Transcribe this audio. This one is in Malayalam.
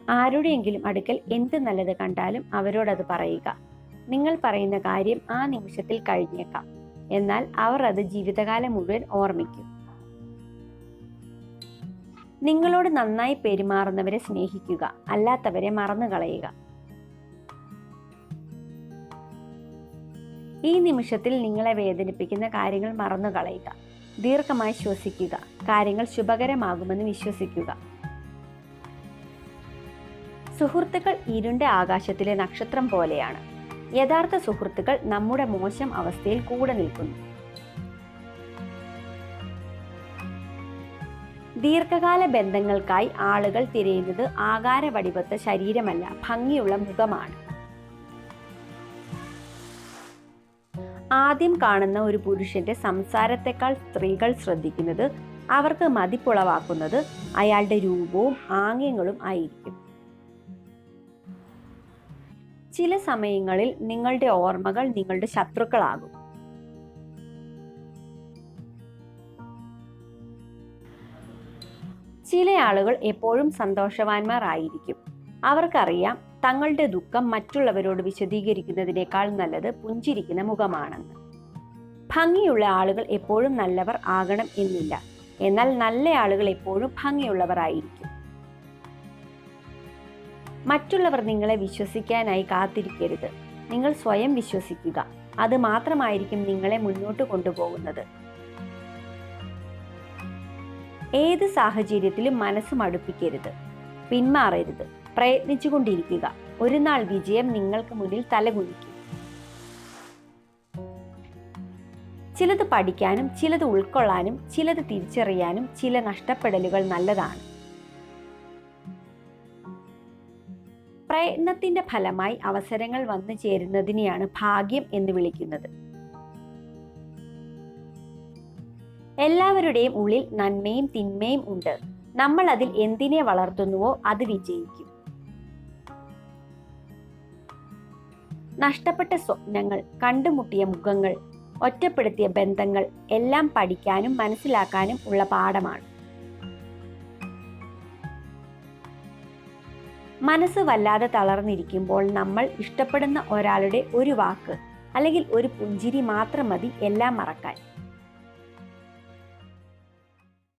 ആരുടെയെങ്കിലും അടുക്കൽ എന്ത് നല്ലത് കണ്ടാലും അവരോടത് പറയുക. നിങ്ങൾ പറയുന്ന കാര്യം ആ നിമിഷത്തിൽ കഴിഞ്ഞേക്കാം, എന്നാൽ അവർ അത് ജീവിതകാലം മുഴുവൻ ഓർമ്മിക്കും. നിങ്ങളോട് നന്നായി പെരുമാറുന്നവരെ സ്നേഹിക്കുക, അല്ലാത്തവരെ മറന്നുകളയുക. ഈ നിമിഷത്തിൽ നിങ്ങളെ വേദനിപ്പിക്കുന്ന കാര്യങ്ങൾ മറന്നുകളയുക. ദീർഘമായി ശ്വസിക്കുക. കാര്യങ്ങൾ ശുഭകരമാകുമെന്ന് വിശ്വസിക്കുക. സുഹൃത്തുക്കൾ ഇരുണ്ട ആകാശത്തിലെ നക്ഷത്രം പോലെയാണ്. യഥാർത്ഥ സുഹൃത്തുക്കൾ നമ്മുടെ മോശം അവസ്ഥയിൽ കൂടെ നിൽക്കുന്നു. ദീർഘകാല ബന്ധങ്ങൾക്കായി ആളുകൾ തിരയുന്നത് ആകാരവടിവത്ത ശരീരമല്ല, ഭംഗിയുള്ള മുഖമാണ്. ആദ്യം കാണുന്ന ഒരു പുരുഷന്റെ സംസാരത്തെക്കാൾ സ്ത്രീകൾ ശ്രദ്ധിക്കുന്നത്, അവർക്ക് മതിപ്പുളവാക്കുന്നത് അയാളുടെ രൂപവും ആംഗ്യങ്ങളും ആയിരിക്കും. ചില സമയങ്ങളിൽ നിങ്ങളുടെ ഓർമ്മകൾ നിങ്ങളുടെ ശത്രുക്കളാകും. ചില ആളുകൾ എപ്പോഴും സന്തോഷവാന്മാർ ആയിരിക്കും. അവർക്കറിയാം തങ്ങളുടെ ദുഃഖം മറ്റുള്ളവരോട് വിശദീകരിക്കുന്നതിനേക്കാൾ നല്ലത് പുഞ്ചിരിക്കുന്ന മുഖമാണെന്ന്. ഭംഗിയുള്ള ആളുകൾ എപ്പോഴും നല്ലവർ ആകണം എന്നില്ല, എന്നാൽ നല്ല ആളുകൾ എപ്പോഴും ഭംഗിയുള്ളവർ ആയിരിക്കും. മറ്റുള്ളവർ നിങ്ങളെ വിശ്വസിക്കാനായി കാത്തിരിക്കരുത്. നിങ്ങൾ സ്വയം വിശ്വസിക്കുക. അത് മാത്രമായിരിക്കും നിങ്ങളെ മുന്നോട്ട് കൊണ്ടുപോകുന്നത്. ഏത് സാഹചര്യത്തിലും മനസ്സ് മടുപ്പിക്കരുത്. പിന്മാറരുത്. പ്രയത്നിച്ചുകൊണ്ടിരിക്കുക. ഒരു നാൾ വിജയം നിങ്ങൾക്ക് മുന്നിൽ തലകുനിക്കും. ചിലത് പഠിക്കാനും ചിലത് ഉൾക്കൊള്ളാനും ചിലത് തിരിച്ചറിയാനും ചില നഷ്ടപ്പെടലുകൾ നല്ലതാണ്. പ്രയത്നത്തിന്റെ ഫലമായി അവസരങ്ങൾ വന്നു ചേരുന്നതിനെയാണ് ഭാഗ്യം എന്ന് വിളിക്കുന്നത്. എല്ലാവരുടെയും ഉള്ളിൽ നന്മയും തിന്മയും ഉണ്ട്. നമ്മൾ അതിൽ എന്തിനെ വളർത്തുന്നുവോ അത് വിജയിക്കും. നഷ്ടപ്പെട്ട സ്വപ്നങ്ങൾ, കണ്ടുമുട്ടിയ മുഖങ്ങൾ, ഒറ്റപ്പെടുത്തിയ ബന്ധങ്ങൾ എല്ലാം പഠിക്കാനും മനസ്സിലാക്കാനും ഉള്ള പാഠമാണ്. മനസ്സ് വല്ലാതെ തളർന്നിരിക്കുമ്പോൾ നമ്മൾ ഇഷ്ടപ്പെടുന്ന ഒരാളുടെ ഒരു വാക്ക് അല്ലെങ്കിൽ ഒരു പുഞ്ചിരി മാത്രം മതി എല്ലാം മറക്കാൻ.